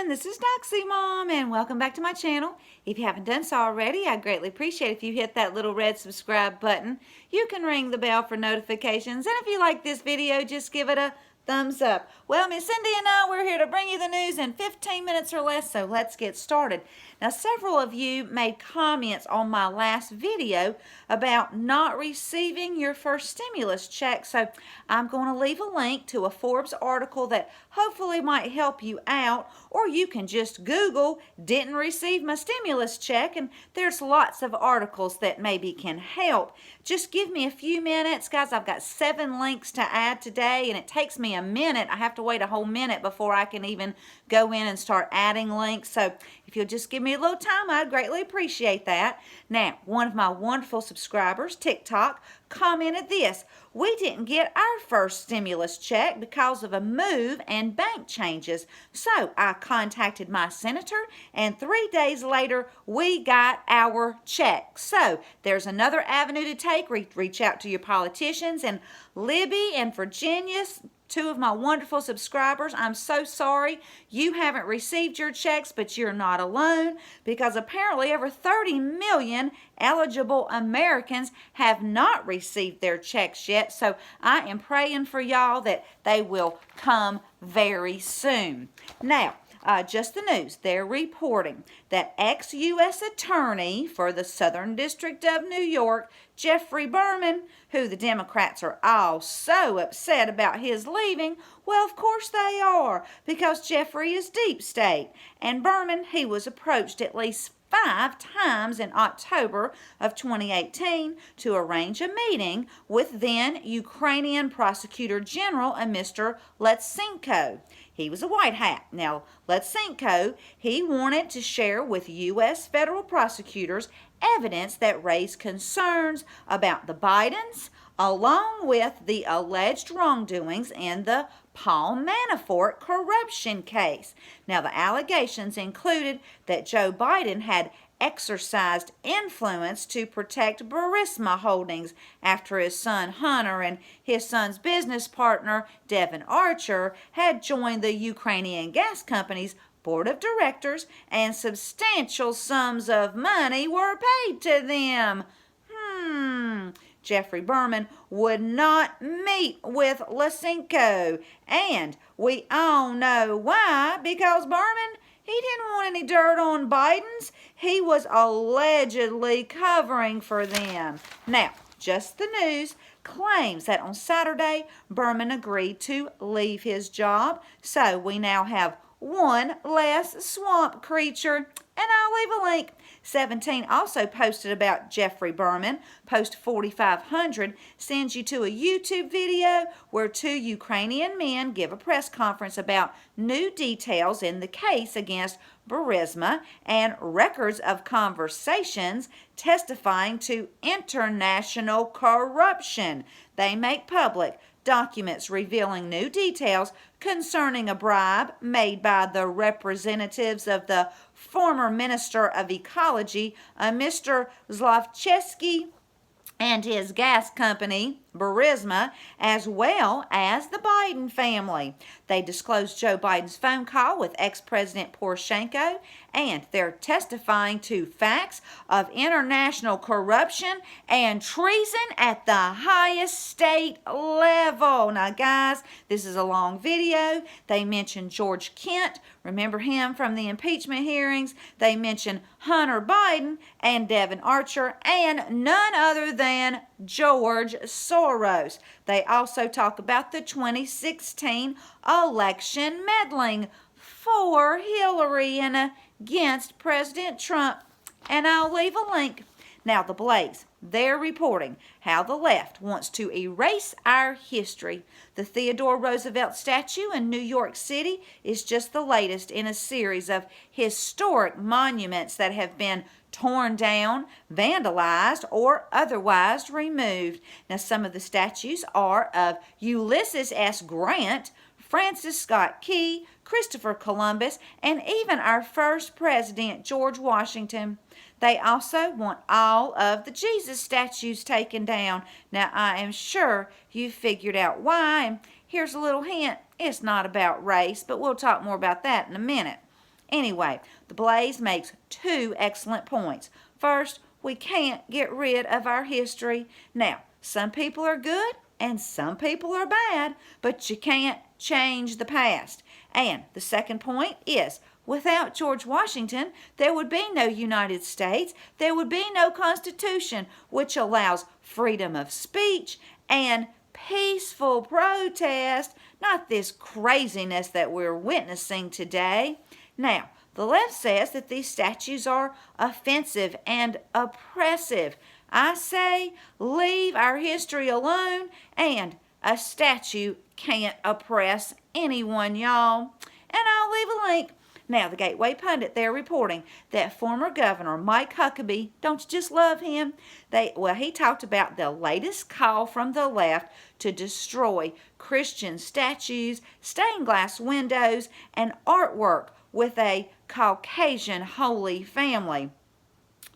everyone, this is Doxy Mom and welcome back to my channel. If you haven't done so already, I'd greatly appreciate if you hit that little red subscribe button. You can ring the bell for notifications, and if you like this video, just give it a thumbs up. Well, Miss Cindy and I, we're here to bring you the news in 15 minutes or less, so let's get started. Now, several of you made comments on my last video about not receiving your first stimulus check, so I'm going to leave a link to a Forbes article that hopefully might help you out, or you can just Google "didn't receive my stimulus check," and there's lots of articles that maybe can help. Just give me a few minutes, guys. I've got 7 links to add today, and it takes me a minute. I have to wait a whole minute before I can even go in and start adding links. So if you'll just give me a little time, I'd greatly appreciate that. Now, one of my wonderful subscribers, TikTok, commented this: "We didn't get our first stimulus check because of a move and bank changes. So I contacted my senator, and 3 days later, we got our check." So there's another avenue to take. Reach out to your politicians. And Libby and Virginia, 2 of my wonderful subscribers, I'm so sorry you haven't received your checks, but you're not alone, because apparently over 30 million eligible Americans have not received their checks yet. So I am praying for y'all that they will come very soon. Now, just the news, they're reporting that ex-U.S. Attorney for the Southern District of New York, Jeffrey Berman, who the Democrats are all so upset about his leaving, well, of course they are, because Jeffrey is deep state. And Berman, he was approached at least 5 times in October of 2018 to arrange a meeting with then Ukrainian Prosecutor General, a Mr. Letsenko. He was a white hat. Now, Letsenko, he wanted to share with U.S. federal prosecutors evidence that raised concerns about the Bidens, along with the alleged wrongdoings in the Paul Manafort corruption case. Now, the allegations included that Joe Biden had exercised influence to protect Burisma holdings after his son Hunter and his son's business partner Devin Archer had joined the Ukrainian gas company's board of directors, and substantial sums of money were paid to them. Jeffrey Berman would not meet with Letsenko, and we all know why, because Berman, he didn't want any dirt on Biden's. He was allegedly covering for them. Now, just the news claims that on Saturday, Berman agreed to leave his job, so we now have one less swamp creature, and I'll leave a link. 17 also posted about Jeffrey Berman. Post 4500 sends you to a YouTube video where 2 Ukrainian men give a press conference about new details in the case against Burisma and records of conversations testifying to international corruption. They make public documents revealing new details concerning a bribe made by the representatives of the former Minister of Ecology, Mr. Zlovchevsky, and his gas company, Burisma, as well as the Biden family. They disclosed Joe Biden's phone call with ex-President Poroshenko, and they're testifying to facts of international corruption and treason at the highest state level. Now, guys, this is a long video. They mention George Kent. Remember him from the impeachment hearings. They mention Hunter Biden and Devin Archer, and none other than George Soros. They also talk about the 2016 election meddling for Hillary and against President Trump, and I'll leave a link. Now, the Blaze, they're reporting how the left wants to erase our history. The Theodore Roosevelt statue in New York City is just the latest in a series of historic monuments that have been torn down, vandalized, or otherwise removed. Now, some of the statues are of Ulysses S. Grant, Francis Scott Key, Christopher Columbus, and even our first president, George Washington. They also want all of the Jesus statues taken down. Now, I am sure you figured out why. And here's a little hint. It's not about race, but we'll talk more about that in a minute. Anyway, the Blaze makes two excellent points. First, we can't get rid of our history. Now, some people are good and some people are bad, but you can't change the past. And the second point is, without George Washington, there would be no United States. There would be no Constitution, which allows freedom of speech and peaceful protest, not this craziness that we're witnessing today. Now, the left says that these statues are offensive and oppressive. I say leave our history alone, and a statue can't oppress anyone, y'all. And I'll leave a link. Now, the Gateway Pundit, they're reporting that former Governor Mike Huckabee, don't you just love him? He talked about the latest call from the left to destroy Christian statues, stained glass windows, and artwork with a Caucasian Holy Family.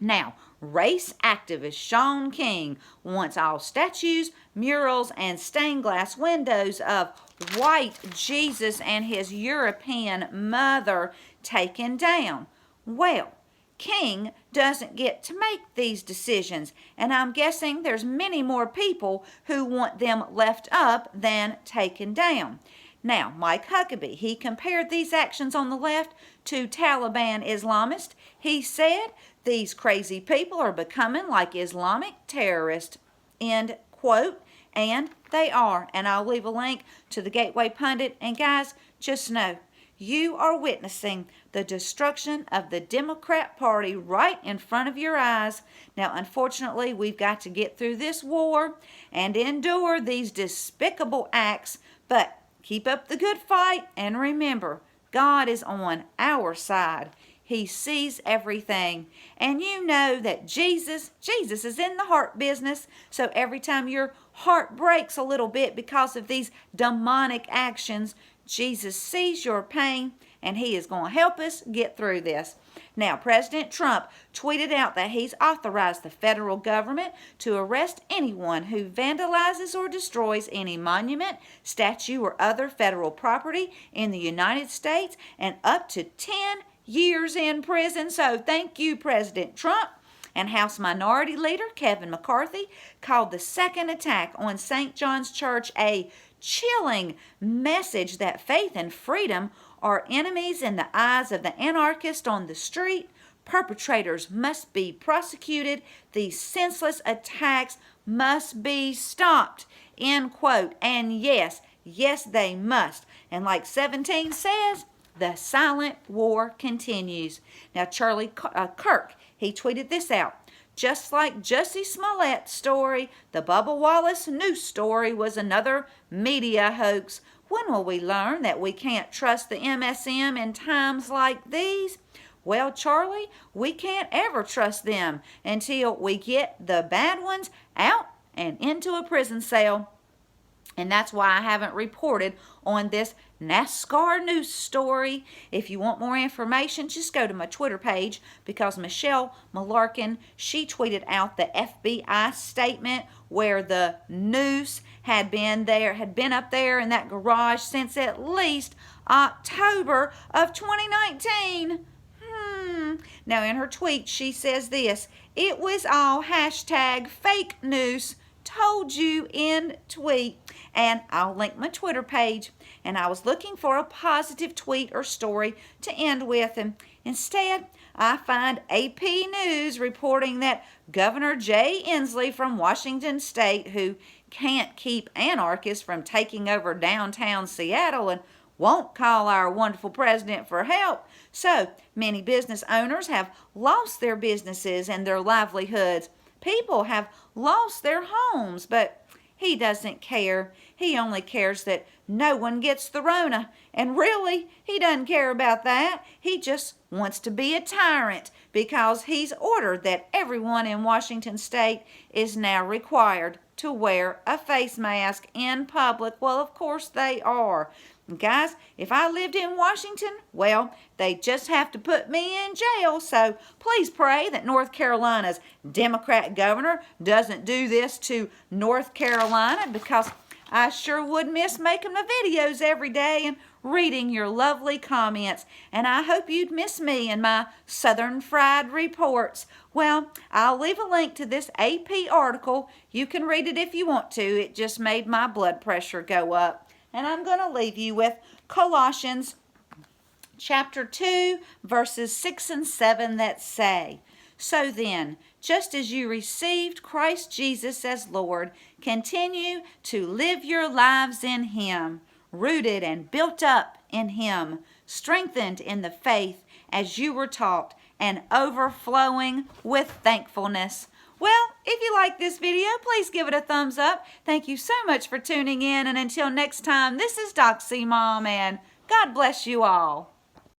Now, race activist Shaun King wants all statues, murals, and stained glass windows of white Jesus and his European mother taken down. Well, King doesn't get to make these decisions, and I'm guessing there's many more people who want them left up than taken down. Now, Mike Huckabee, he compared these actions on the left to Taliban Islamists. He said these crazy people are becoming like Islamic terrorists, end quote. And they are. And I'll leave a link to the Gateway Pundit. And guys, just know, you are witnessing the destruction of the Democrat Party right in front of your eyes. Now, unfortunately, we've got to get through this war and endure these despicable acts. But keep up the good fight, and remember, God is on our side. He sees everything. And you know that Jesus is in the heart business. So every time your heart breaks a little bit because of these demonic actions, Jesus sees your pain, and he is going to help us get through this. Now, President Trump tweeted out that he's authorized the federal government to arrest anyone who vandalizes or destroys any monument, statue, or other federal property in the United States, and up to 10 years in prison. So thank you, President Trump. And House Minority Leader Kevin McCarthy called the second attack on St. John's Church a chilling message that faith and freedom are enemies in the eyes of the anarchist on the street. Perpetrators must be prosecuted. These senseless attacks must be stopped, end quote. And yes, they must. And like 17 says, the silent war continues. Now, Charlie Kirk, he tweeted this out. Just like Jussie Smollett's story, the Bubba Wallace Noose story was another media hoax. When will we learn that we can't trust the MSM in times like these? Well, Charlie, we can't ever trust them until we get the bad ones out and into a prison cell. And that's why I haven't reported on this NASCAR news story. If you want more information, just go to my Twitter page, because Michelle Malarkin, she tweeted out the FBI statement where the Noose had been up there in that garage since at least October of 2019. Now, in her tweet, she says this: it was all hashtag fake news. Told you in tweet. And I'll link my Twitter page. And I was looking for a positive tweet or story to end with, and instead I find AP News reporting that Governor Jay Inslee from Washington State, who can't keep anarchists from taking over downtown Seattle and won't call our wonderful president for help. So many business owners have lost their businesses and their livelihoods. People have lost their homes, but he doesn't care. He only cares that no one gets the Rona. And really, he doesn't care about that. He just wants to be a tyrant because he's ordered that everyone in Washington State is now required to wear a face mask in public. Well, of course they are. Guys, if I lived in Washington, well, they just have to put me in jail. So please pray that North Carolina's Democrat governor doesn't do this to North Carolina, because I sure would miss making my videos every day and reading your lovely comments, and I hope you'd miss me and my Southern Fried reports. Well, I'll leave a link to this AP article. You can read it if you want to. It just made my blood pressure go up. And I'm going to leave you with Colossians chapter 2, verses 6 and 7 that say, "So then, just as you received Christ Jesus as Lord, continue to live your lives in Him, rooted and built up in Him, strengthened in the faith as you were taught, and overflowing with thankfulness." Well, if you like this video, please give it a thumbs up. Thank you so much for tuning in, and until next time, this is Doxy Mom, and God bless you all.